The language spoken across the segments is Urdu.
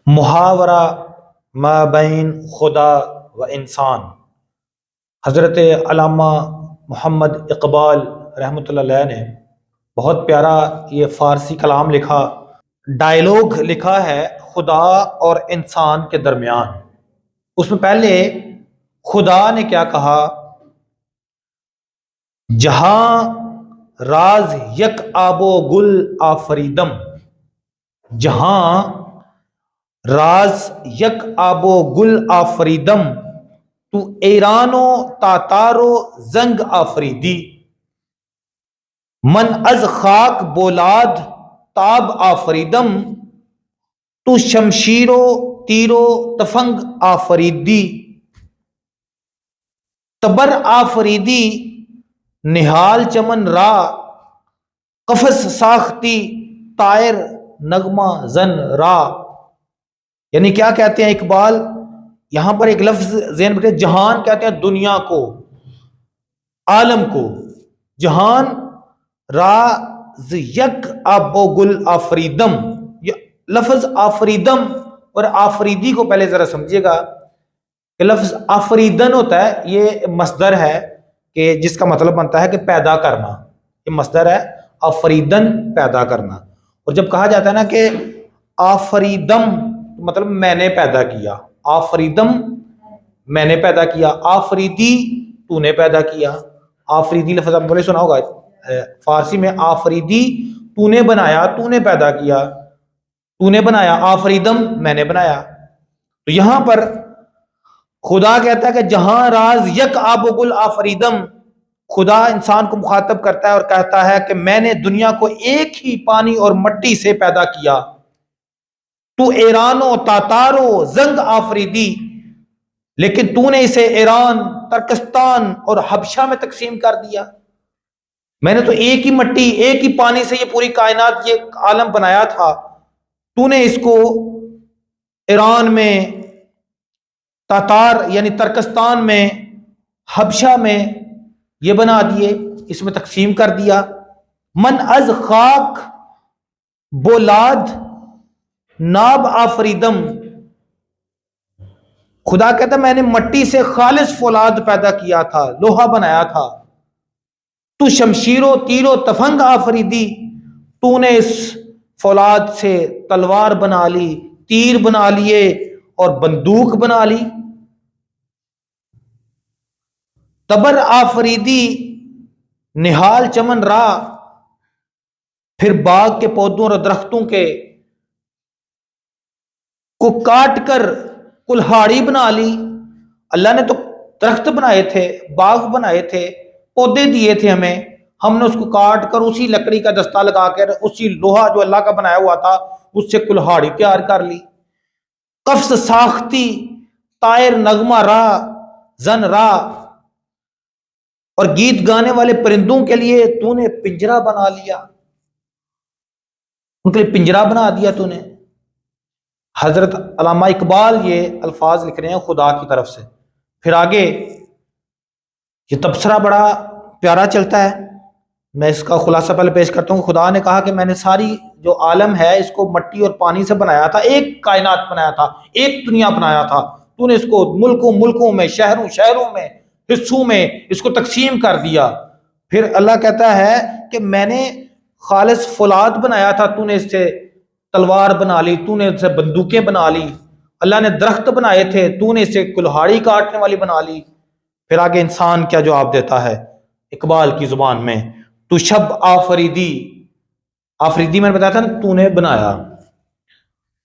محاورہ ما بین خدا و انسان، حضرت علامہ محمد اقبال رحمۃ اللہ علیہ نے بہت پیارا یہ فارسی کلام لکھا، ڈائیلاگ لکھا ہے خدا اور انسان کے درمیان۔ اس میں پہلے خدا نے کیا کہا؟ جہاں راز یک آب و گل آفریدم، جہاں راز یک آب و گل آفریدم، تو ایران و تاتار و زنگ آفریدی، من از خاک بولاد تاب آفریدم، تو شمشیر و تیر و تفنگ آفریدی، تبر آفریدی نہال چمن را، قفس ساختی طائر نغمہ زن را۔ یعنی کیا کہتے ہیں اقبال؟ یہاں پر ایک لفظ ذہن میں رکھیں، جہان کہتے ہیں دنیا کو، عالم کو، جہان راز یک آب و گل آفریدم۔ یہ لفظ آفریدم اور آفریدی کو پہلے ذرا سمجھیے گا کہ لفظ آفریدن ہوتا ہے، یہ مصدر ہے کہ جس کا مطلب بنتا ہے کہ پیدا کرنا، یہ مصدر ہے آفریدن، پیدا کرنا۔ اور جب کہا جاتا ہے نا کہ آفریدم، مطلب میں نے پیدا کیا، آفریدم میں نے پیدا کیا، آفریدی تو نے پیدا کیا۔ آفریدی لفظ آپ بولے سنا ہوگا فارسی میں، آفریدی تو نے بنایا، تو نے پیدا کیا، تو نے بنایا، آفریدم میں نے بنایا۔ تو یہاں پر خدا کہتا ہے کہ جہاں راز یک آب و گل آفریدم، خدا انسان کو مخاطب کرتا ہے اور کہتا ہے کہ میں نے دنیا کو ایک ہی پانی اور مٹی سے پیدا کیا، تو ایران و تاتار و زنگ آفریدی، لیکن تو نے اسے ایران، ترکستان اور حبشہ میں تقسیم کر دیا۔ میں نے تو ایک ہی مٹی، ایک ہی پانی سے یہ پوری کائنات، یہ عالم بنایا تھا، تو نے اس کو ایران میں، تاتار یعنی ترکستان میں، حبشہ میں یہ بنا دیے، اس میں تقسیم کر دیا۔ من از خاک بولاد ناب آفریدم، خدا کہتا ہے میں نے مٹی سے خالص فولاد پیدا کیا تھا، لوہا بنایا تھا۔ تو شمشیر و تیر و تفنگ آفریدی، تو نے اس فولاد سے تلوار بنا لی، تیر بنا لیے اور بندوق بنا لی۔ تبر آفریدی نہال چمن را، پھر باغ کے پودوں اور درختوں کے کو کاٹ کر کلہاڑی بنا لی۔ اللہ نے تو درخت بنائے تھے، باغ بنائے تھے، پودے دیے تھے ہمیں، ہم نے اس کو کاٹ کر اسی لکڑی کا دستہ لگا کر اسی لوہا جو اللہ کا بنایا ہوا تھا اس سے کلہاڑی تیار کر لی۔ قفس ساختی طائر نغمہ را زن را، اور گیت گانے والے پرندوں کے لیے تو نے پنجرا بنا لیا، ان کے لیے پنجرا بنا دیا تو نے۔ حضرت علامہ اقبال یہ الفاظ لکھ رہے ہیں خدا کی طرف سے۔ پھر آگے یہ تبصرہ بڑا پیارا چلتا ہے، میں اس کا خلاصہ پہلے پیش کرتا ہوں۔ خدا نے کہا کہ میں نے ساری جو عالم ہے اس کو مٹی اور پانی سے بنایا تھا، ایک کائنات بنایا تھا، ایک دنیا بنایا تھا، تو نے اس کو ملکوں میں، شہروں میں، حصوں میں اس کو تقسیم کر دیا۔ پھر اللہ کہتا ہے کہ میں نے خالص فولاد بنایا تھا، تو نے اس سے تلوار بنا لی، تو نے اس سے بندوقیں بنا لی۔ اللہ نے درخت بنائے تھے، تو نے اس سے کلہاڑی کاٹنے والی بنا لی۔ پھر آگے انسان کیا جواب دیتا ہے اقبال کی زبان میں، تو شب آفریدی، آفریدی میں نے بتایا تھا نا تو نے بنایا،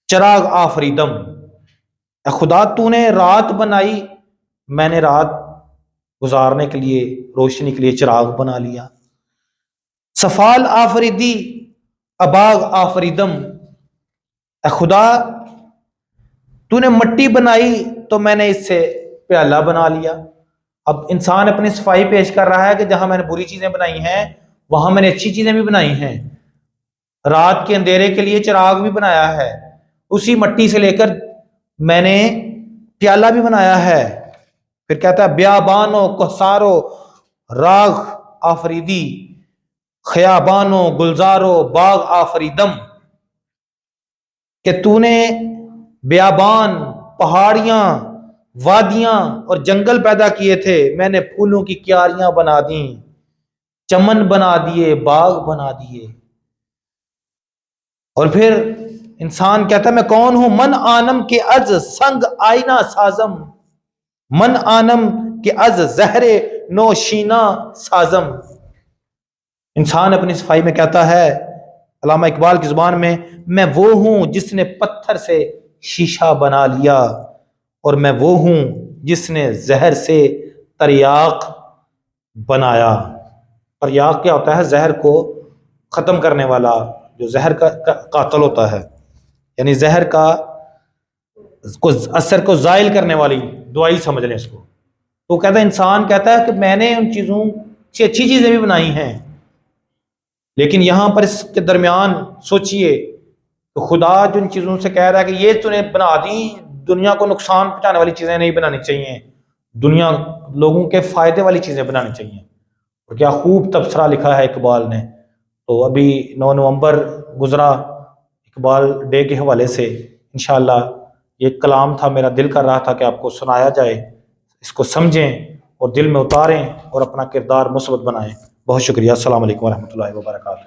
چراغ آفریدم، اے خدا تو نے رات بنائی، میں نے رات گزارنے کے لیے، روشنی کے لیے چراغ بنا لیا۔ سفال آفریدی اباغ آفریدم، اے خدا تو نے مٹی بنائی تو میں نے اس سے پیالہ بنا لیا۔ اب انسان اپنی صفائی پیش کر رہا ہے کہ جہاں میں نے بری چیزیں بنائی ہیں وہاں میں نے اچھی چیزیں بھی بنائی ہیں، رات کے اندھیرے کے لیے چراغ بھی بنایا ہے، اسی مٹی سے لے کر میں نے پیالہ بھی بنایا ہے، پھر کہتا ہے بیابانو کوثارو راغ آفریدی، خیابانو گلزارو باغ آفریدم، کہ تو نے بیابان، پہاڑیاں، وادیاں اور جنگل پیدا کیے تھے، میں نے پھولوں کی کیاریاں بنا دیں، چمن بنا دیے، باغ بنا دیے۔ اور پھر انسان کہتا ہے میں کون ہوں؟ من آنم کے از سنگ آئینہ سازم، من آنم کے از زہر نوشینہ سازم۔ انسان اپنی صفائی میں کہتا ہے علامہ اقبال کی زبان میں وہ ہوں جس نے پتھر سے شیشہ بنا لیا، اور میں وہ ہوں جس نے زہر سے تریاق بنایا۔ تریاق کیا ہوتا ہے؟ زہر کو ختم کرنے والا، جو زہر کا قاتل ہوتا ہے، یعنی زہر کا اثر کو زائل کرنے والی دوائی سمجھ لیں اس کو۔ تو کہتا ہے، انسان کہتا ہے کہ میں نے ان چیزوں سے اچھی چیزیں بھی بنائی ہیں، لیکن یہاں پر اس کے درمیان سوچئے تو خدا جن چیزوں سے کہہ رہا ہے کہ یہ تو نے بنا دی، دنیا کو نقصان پہنچانے والی چیزیں نہیں بنانی چاہیے، دنیا لوگوں کے فائدے والی چیزیں بنانی چاہیے۔ اور کیا خوب تبصرہ لکھا ہے اقبال نے۔ تو ابھی 9 نومبر گزرا اقبال ڈے کے حوالے سے، انشاءاللہ یہ کلام تھا، میرا دل کر رہا تھا کہ آپ کو سنایا جائے، اس کو سمجھیں اور دل میں اتاریں اور اپنا کردار مثبت بنائیں۔ بہت شکریہ، السلام علیکم ورحمۃ اللہ وبرکاتہ۔